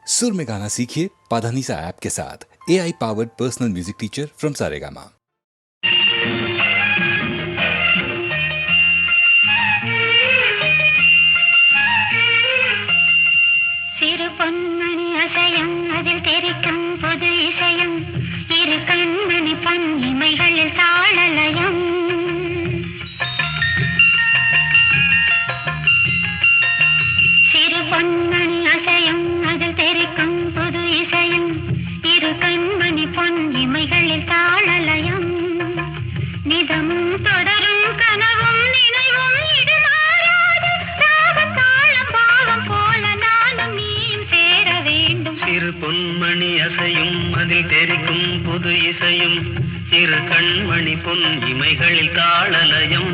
सुर में गाना सीखिए पाधानीसा ऐप के साथ। AI powered personal music teacher from Saregama. சிறு பொன்மணி அசையும் அதில் தெரிக்கும் புது இசையும் இரு கண்மணி பொன் இமைகளில் தாளலயம். சிறு பொன்மணி அசையும் அதில் தெரிக்கும் புது இசையும் இரு கண்மணி பொன் இமைகளில் தாளலயம். நிதமும் தொடரும் கனவும் நினைவும் இது மாறாது ராகம் தாளம் பாவம் போல நானும் நீயும் சேர வேண்டும். சிறு பொன்மணி அசையும் அதில் தெரிக்கும் புது இசையும் இரு கண்மணி பொன் இமைகளில் தாளலயம்.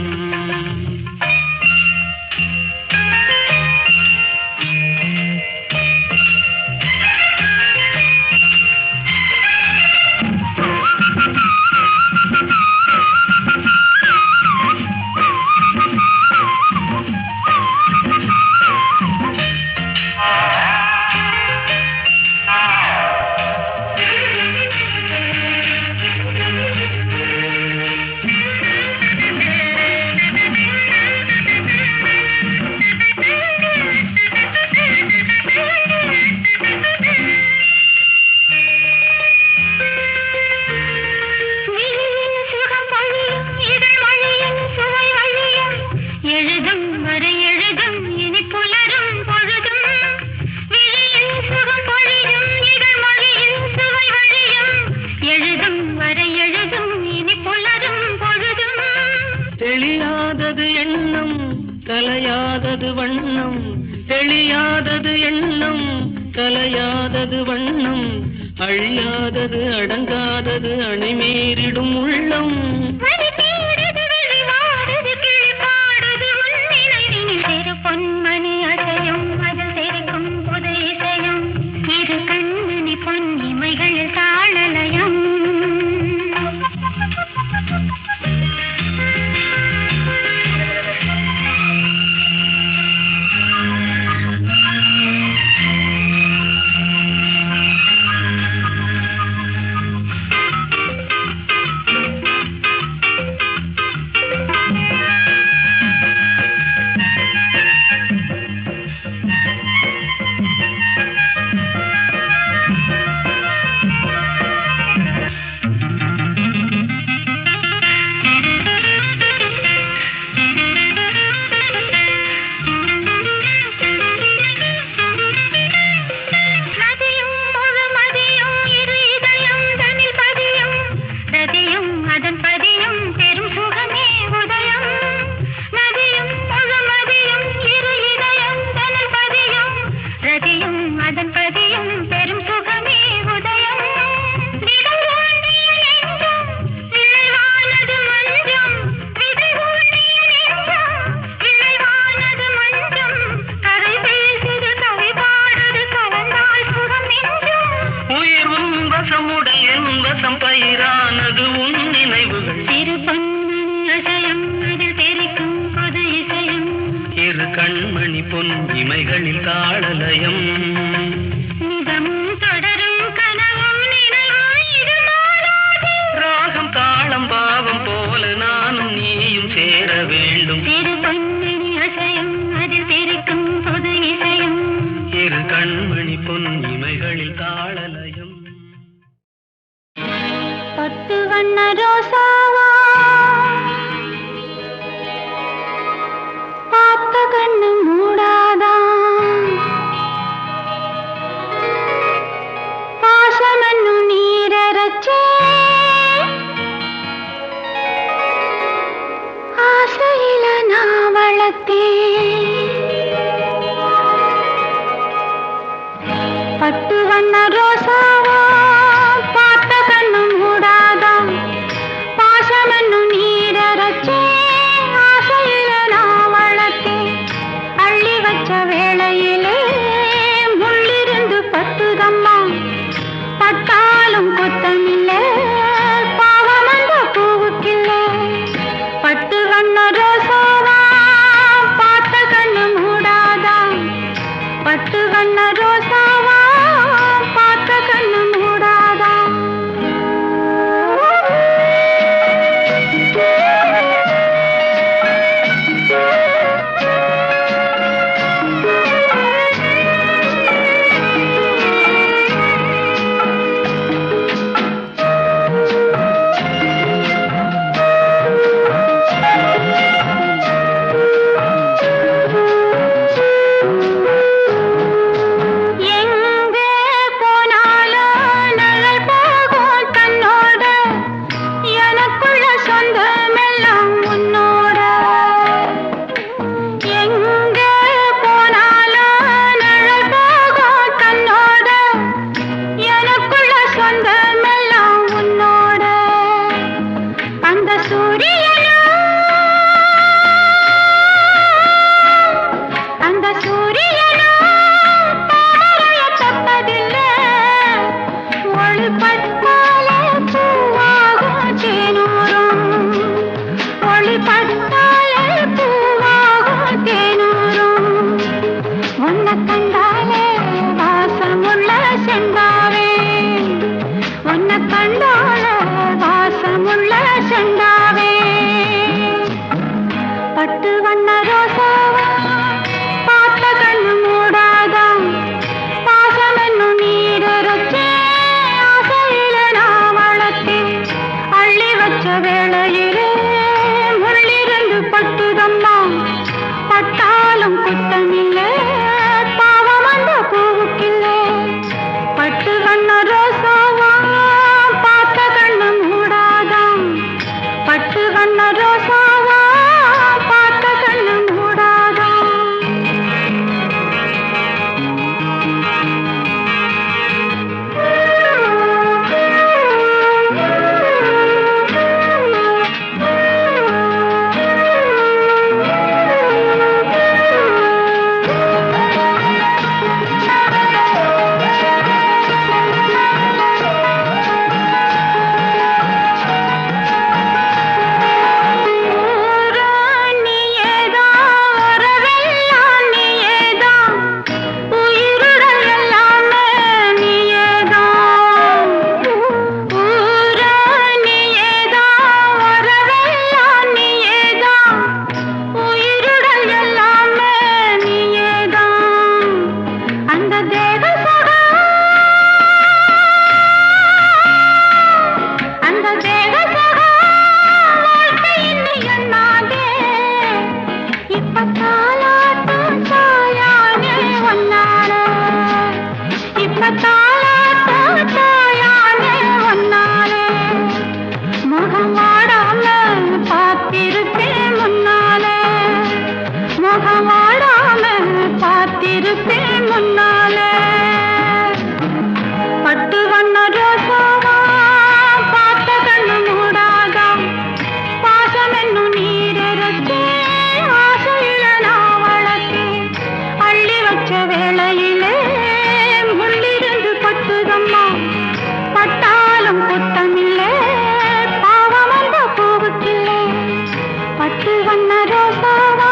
தெளியாதது எண்ணம் கலையாதது வண்ணம், தெளியாதது எண்ணம் கலையாதது வண்ணம், அழியாதது அடங்காதது அணைமீறிடும் உள்ளம். சிறு பொன்மணி அசையும் அதில் தெரிக்கும் புது இசையும் இரு கண்மணி பொன் இமைகளில் தாளலயம். பயிரானது உன் நினைவுகள். சிறு பொன்மணி அசையும் அதில் தெரிக்கும் புது இசையும் இரு கண்மணி பொன் இமைகளில் தாளலயம். நிதமும் தொடரும் கனவும் நினைவும் இது மாறாது ராகம் தாளம் பாவம் போல நானும் நீயும் சேர வேண்டும். சிறு பொன்மணி அசையும் அதில் தெரிக்கும் புது இசையும் இரு கண்மணி பொன் இமைகளில் தாளலயம். பட்டு வண்ண ரோசாவா பார்த்த கண்ணு மூடாதா, பாசமன்னு நீரச்சே ஆசையில நான் வளர்த்தேன். பட்டு வண்ண ரோசாவா பார்த்த கண்ணு மூடாதா, பாசமன்னு நீரச்சே ஆசையில நான் வளர்த்தேன். அள்ளி வச்ச வேளையிலே முள்ளிருந்து பத்துதம்மா, பட்டாலும் கொத்தமில்ல பாவம் அந்த பூவுக்கில்ல. பட்டு வண்ண ரோசாவா பார்த்த கண்ணு மூடாதா, பட்டு வண்ண ரோசாவா தாயானே ஒன்னாலே முகம் வாடாம பார்த்திருப்பேன் முன்னாலே முகம் வாடாம பார்த்திருப்பேன் முன்னாலே பட்டு வண்ண ரோசாவா பார்த்த கண்ணு மூடாதா பாசம் என்னும் நீரே ஆசையில நான் வளர்த்து அள்ளி வச்ச வேளையிலே முள்ளிருந்து பட்டுதம்மா பட்டாலும் குத்தமில்லை பாவம் அந்த பூவுக்கில்லை பட்டு வண்ண ரோசாவா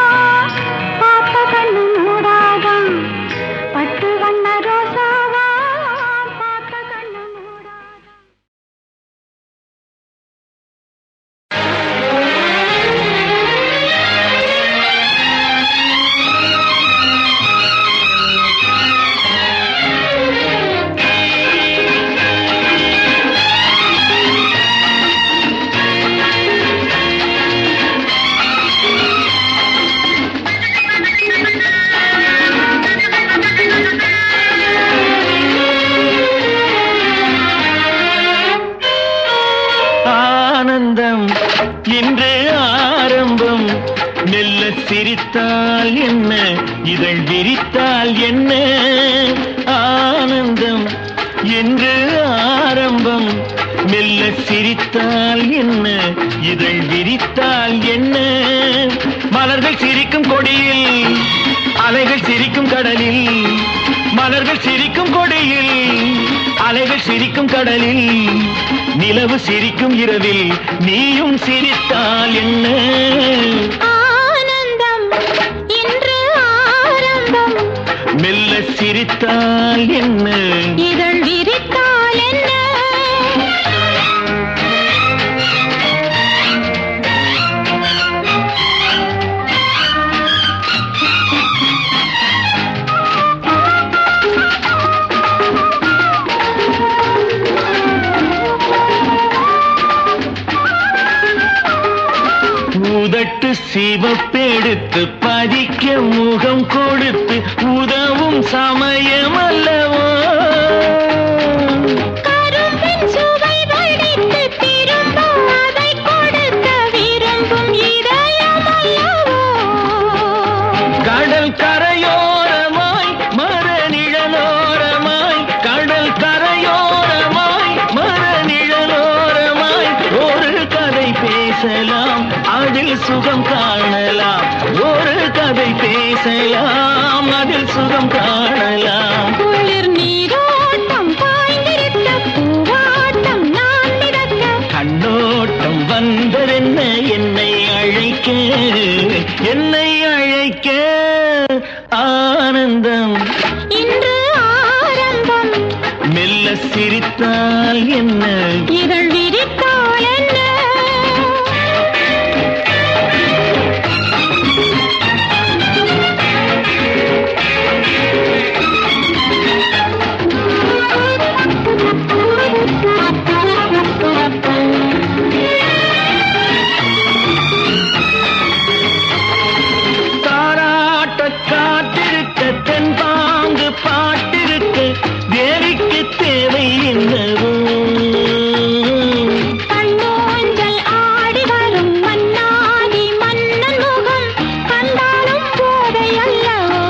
பார்த்த கண்ணு மூடாதா பட்டு வண்ண ரோசாவா பார்த்த கண்ணு மூடாதா ஆனந்தம் இன்று ஆரம்பம் மெல்ல சிரித்தால் என்ன இதழ் விரித்தால் என்ன ஆனந்தம் இன்று ஆரம்பம் மெல்ல சிரித்தால் என்ன இதழ் விரித்தால் என்ன மலர்கள் சிரிக்கும் கொடியில் அலைகள் சிரிக்கும் கடலில் மலர்கள் சிரிக்கும் கொடியில் அலைகள் சிரிக்கும் கடலில் நிலவு சிரிக்கும் இரவில் நீயும் சிரித்தால் என்ன ஆனந்தம் இன்று ஆரம்பம் மெல்ல சிரித்தால் என்ன இதழ் விரித்தால் என்ன உதட்டு சிவப்பெடுத்து பதிக்க முகம் கொடுத்து உதவும் சமயம் அல்லவோ கரும்பின் சுவை வடித்து திரும்ப அதை கொடுக்க விரும்பும் இதயம் அல்லவோ கடல் கரையோரமாய் மரநிழலோரமாய் கடல் கரையோரமாய் மரநிழலோரமாய் ஒரு கதை பேசலாம் அதில் சுகம் காணலாம் ஒரு கதை பேசலாம் அதில் சுகம் காணலாம் குளிர் நீரோட்டம் பாய்ந்திருக்க பூவாட்டம் நான் மிதக்க கண்ணோட்டம் வந்ததென்ன என்னை அழைக்க என்னை அழைக்க ஆனந்தம் இன்று ஆரம்பம் மெல்ல சிரித்தால் என்ன இதழ் விரித்தால் என்ன தாராட்ட காத்திருக்க தென்பாங்கு பாட்டிருக்க தேவிக்கு தேவை என்னவோ கண்ணோஞ்சல் ஆடி வரும் மன்னாதி மன்னன் முகம் கண்டாலும் போதை அல்லவோ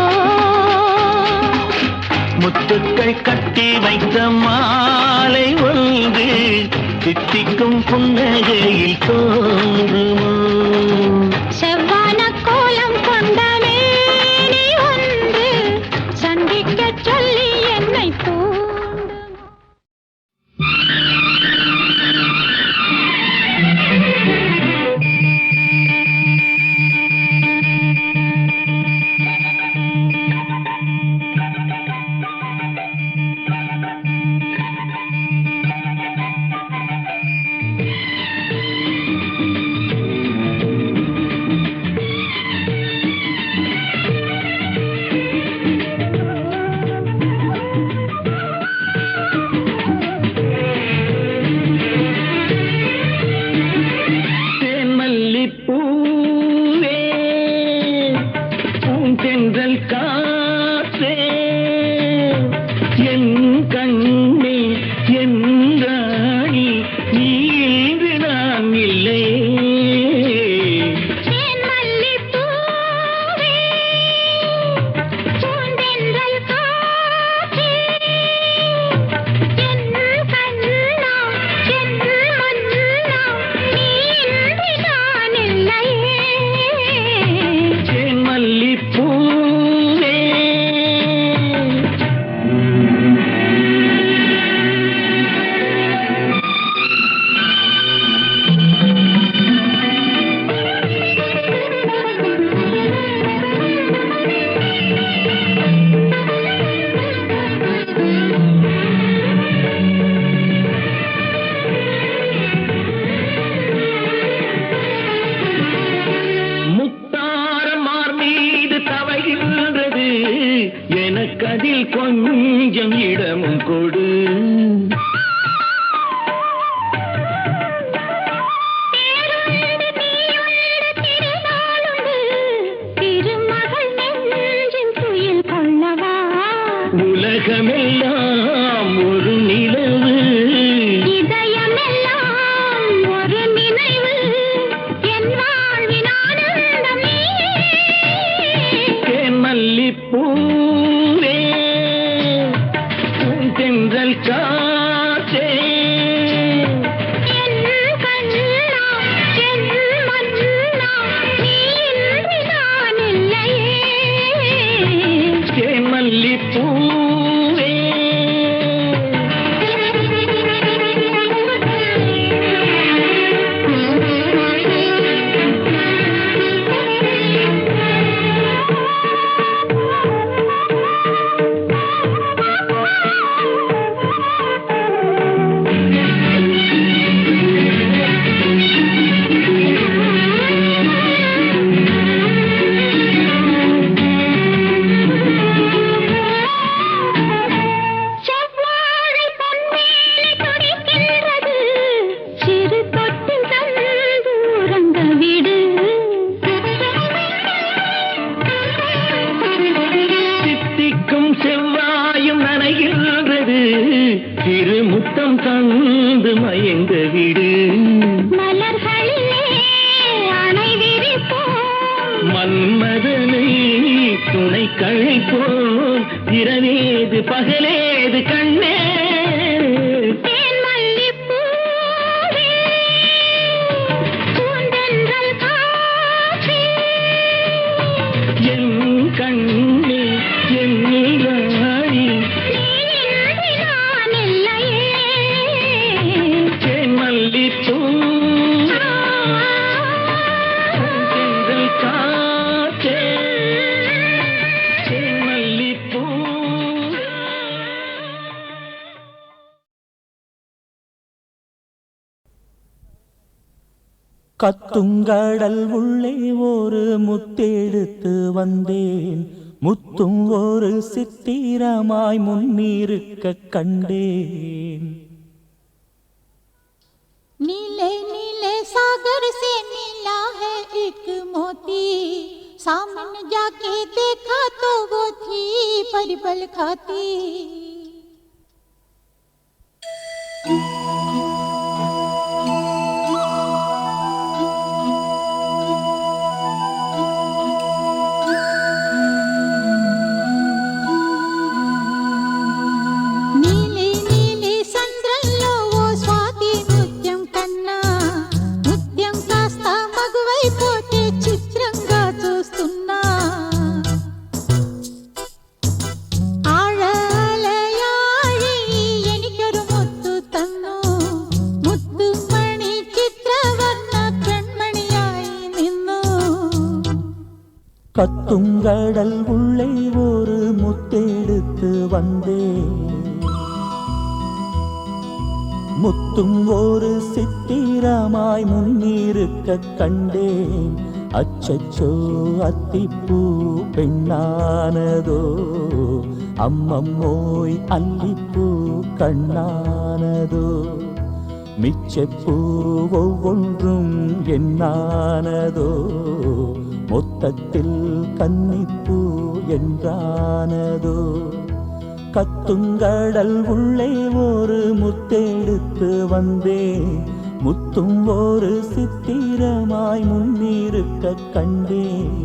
முத்துக்கள் கட்டி வைத்த மாலை ஒன்று தித்திக்கும் புன்னகையில் தோன்றுமோ செவ்வான கோலம் கொண்ட மேனி ஒன்று சந்திக்கச் சொல்லி என்னை தூண்டும் கண்ணே என் ராணி நீ இன்று நான் இல்லை. எனக்கதில் கொஞ்சம் இடமும் கொடு. உலகமெல்லாம் ஒரு நிலவு, இதயமெல்லாம் ஒரு நினைவு, என் வாழ்வின் ஆனந்தம் தேன் மல்லிப்பூ தென்றல் காற்றே என் கண்ணா என் மன்னா நீ இன்று நான் இல்லையே. தேன் மல்லிப்பூவே செவ்வாயும் நனைகின்றது, திருமுத்தம் தந்து மயங்க விடு. மலர்களிலே அணை விரிப்போம், மன்மதனை துணை கழைப்போம், இரவேது பகலேது கண்ணே. என் கண்ணே என் ராணி நான் இல்லையே. தேன் மல்லிப்பூ தென்றல் காற்றே தேன் மல்லிப்பூ. கத்துங்கடல் உள்ளே ஒரு முத்தெடுத்து வந்தேன், முத்தும் ஒரு சித்திரமாய் முன்னிருக்க கண்டேன். नीले नीले सागर से मिला है एक मोती, सामने जाके देखा तो वो थी परिबल खाती. கத்துங்கடல் உள்ளே ஒரு முத்தெடுத்து வந்தேன், முத்தும் ஒரு சித்திரமாய் முன்னிருக்க கண்டேன். அச்சச்சோ அத்திப்பூ பெண்ணானதோ, அம்மம்மோய் அல்லிப்பூ கண்ணானதோ, மிச்சப்பூ ஒவ்வொன்றும் என்னானதோ, மொத்தத்தில் கன்னிப்பூ என்றானதோ. கத்து கத்துங்கடல் உள்ளே ஒரு முத்தெடுத்து வந்தேன், முத்தும் ஒரு சித்திரமாய் முன்னிருக்க கண்டேன்.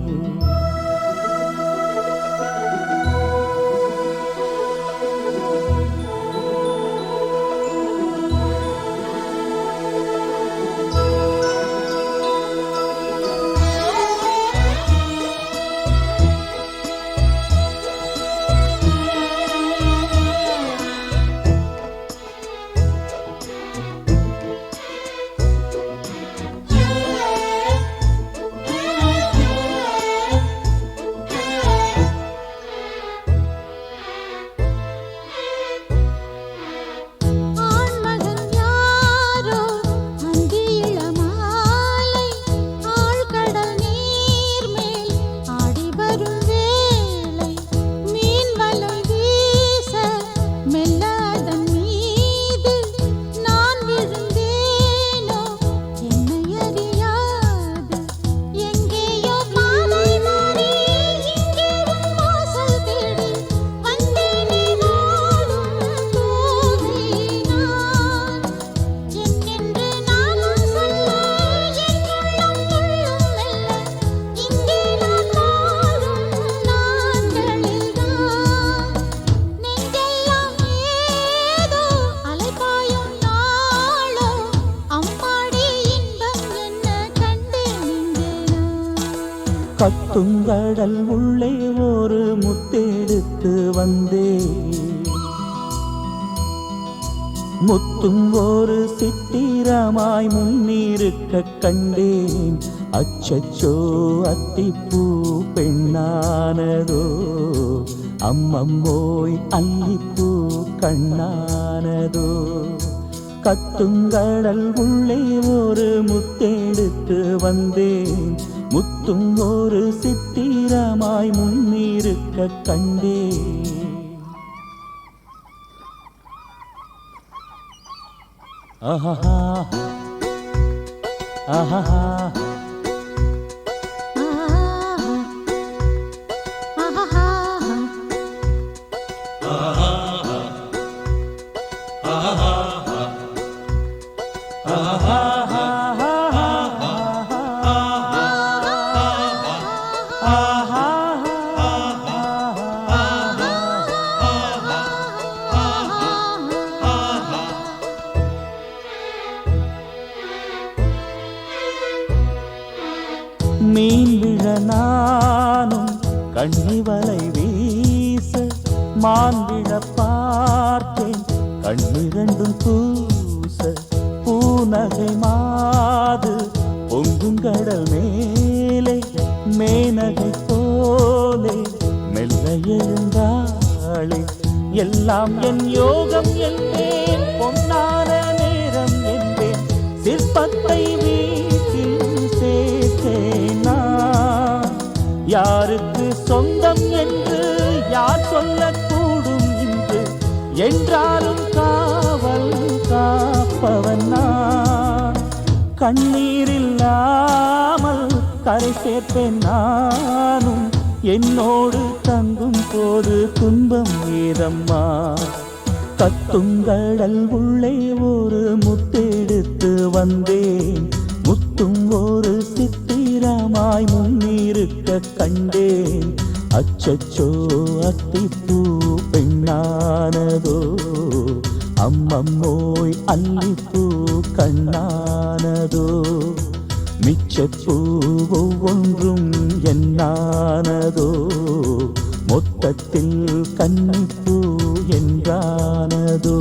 கத்துங்கடல் உள்ளே ஒரு முத்தெடுத்து வந்தேன், முத்தும் ஒரு சித்திரமாய் முன்னிருக்க கண்டேன். அச்சச்சோ அத்திப்பூ பெண்ணானதோ, அம்மம்மோய் அல்லிப்பூ கண்ணானதோ. கத்துங்கடல் உள்ளே ஒரு முத்தெடுத்து வந்தேன், முத்தும் ஒரு சித்திரமாய் முன்னிருக்க கண்டேன். ஆஹா ஆஹா மீன் விழ நானும் கண்ணி வலை வீச, மான் விழ பார்த்தேன் கண்ணிரண்டும் பூச. பூநகை மாது பொங்கும் கடல் மேலே, மேனகை போலே மெல்ல எழுந்தாளே. எல்லாம் என் யோகம் என்பேன், பொன்னான நேரம் என்பேன், சிற்பத்தை வீட்டில் சேர்த்தேனா. யாருக்கு சொந்தம் என்று யார் சொல்லக்கூடும் இன்று, என்றாலும் காவல் காப்பவன் நான். கண்ணீரில்லாமல் கரை சேர்ப்பேன் நானும், என்னோடு தங்கும் போது துன்பம் ஏதம்மா. கத்துங்கடல் உள்ளே ஒரு முத்தெடுத்து வந்தேன், முத்தும் ஒரு சித்திரமாய் முன்னிருக்க கண்டேன். அச்சச்சோ அத்திப்பூ பெண்ணானதோ, அம்மம்மோய் அல்லிப்பூ கண்ணானதோ. மிச்சப்பூ ஒவ்வொன்றும் என்னானதோ, மொத்தத்தில் கன்னிப்பூ என்றானதோ.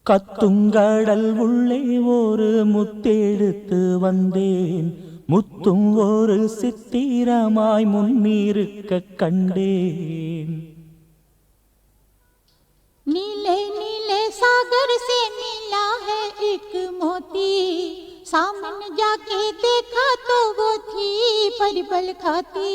கத்துங்கடல் உள்ளே ஒரு முத்தெடுத்து வந்தேன், முத்தும் ஒரு சித்திரமாய் முன்னிருக்க கண்டேன். नीले नीले सागर से मिला है एक मोती, सामने जाके देखा तो वो थी परिबल खाती.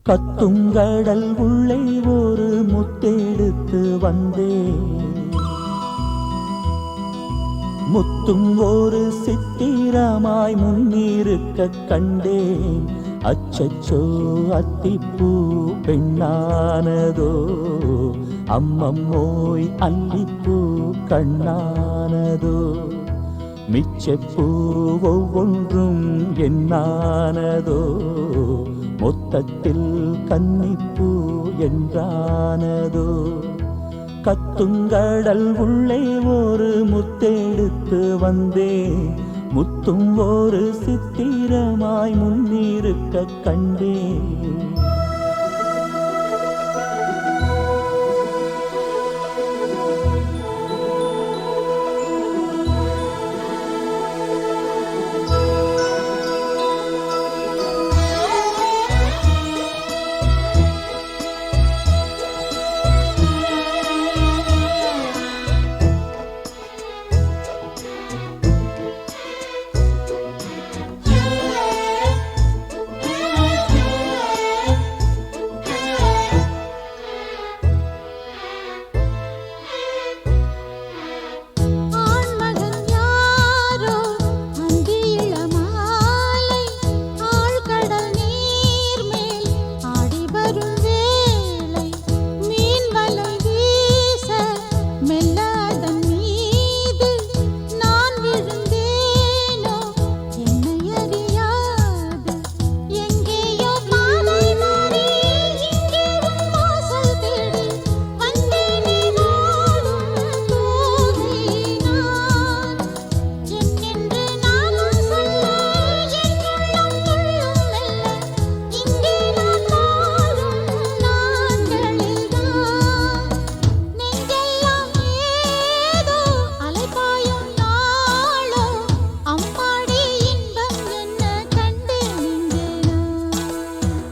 கத்துங்கடல் உள்ளே ஒரு முத்தெடுத்து வந்தேன். முத்தும் ஒரு சித்திரமாய் முன்னிருக்க கண்டேன். அச்சச்சோ அத்திப்பூ பெண்ணானதோ, அம்மம்மோய் அல்லிப்பூ கண்ணானதோ, மிச்சப்பூ ஒவ்வொன்றும் என்னானதோ, மொத்தத்தில் கன்னிப்பூ என்றானதோ. கத்துங்கடல் உள்ளே ஒரு முத்தெடுத்து வந்தேன். முத்தும் ஒரு சித்திரமாய் முன்னிருக்க கண்டேன்.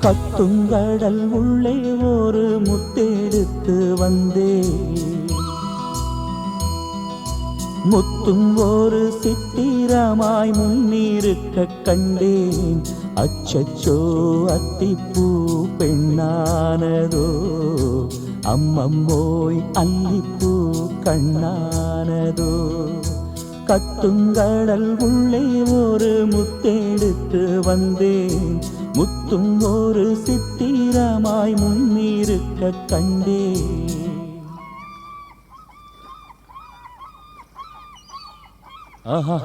கத்துங்கடல் உள்ளே ஒரு முத்தெடுத்து வந்தேன். முத்தும் ஒரு சித்திரமாய் முன்னிருக்க கண்டேன். அச்சச்சோ அத்திப்பூ பெண்ணானதோ, அம்மம்மோய் அல்லிப்பூ கண்ணானதோ. கத்துங்கடல் உள்ளே ஒரு முத்தெடுத்து வந்தேன். முத்தும் ஒரு சித்திரமாய் முன்னிருக்க கண்டேன். ஆஹா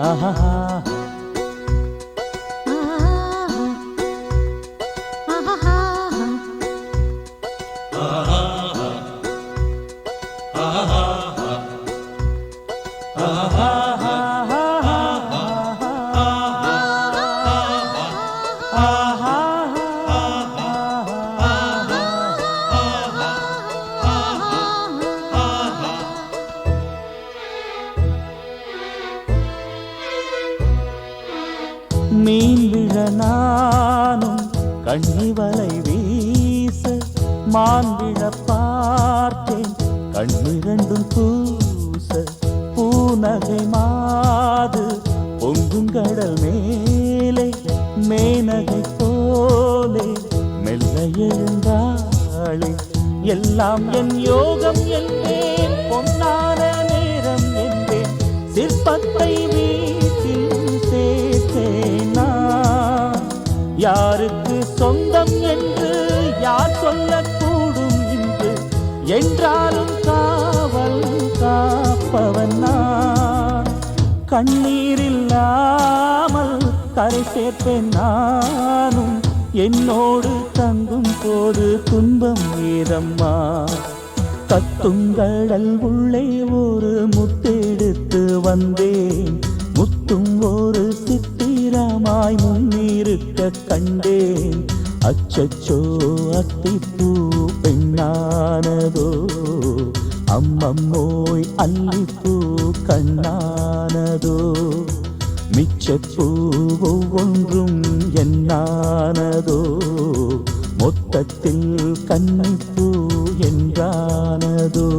ஆஹா மீன் விழ நானும் கண்ணி வலை வீச, மான் விழ பார்த்தேன் கண்ணிரண்டும் பூச. பூநகை மாது பொங்கும் கடல் மேலே, மேனகை போலே மெல்ல எழுந்தாளே. எல்லாம் என் யோகம் என்பேன், பொன்னான நேரம் என்பேன். சிற்பத்தை வீட்டில் சேர்த்தேன் நான், யாருக்கு சொந்தம் என்று யார் சொல்லக்கூடும் இன்று என்றாலும் காவல் காப்பவன் நான். கண்ணீரில்லாமல் கரை சேர்ப்பேன் நானும், என்னோடு தங்கும் போது துன்பம் ஏதம்மா. கத்துங்கடல் உள்ளே ஒரு முத்தெடுத்து வந்தேன், முத்தும் ஒரு சித்திரமாய் முன்னிருக்க கண்டேன். அச்சச்சோ அத்திப்பூ பெண்ணானதோ, அம்மம்மோய் அல்லிப்பூ கண்ணானதோ. மிச்சப்பூ ஒவ்வொன்றும் என்னானதோ, மொத்தத்தில் கன்னிப்பூ என்றானதோ.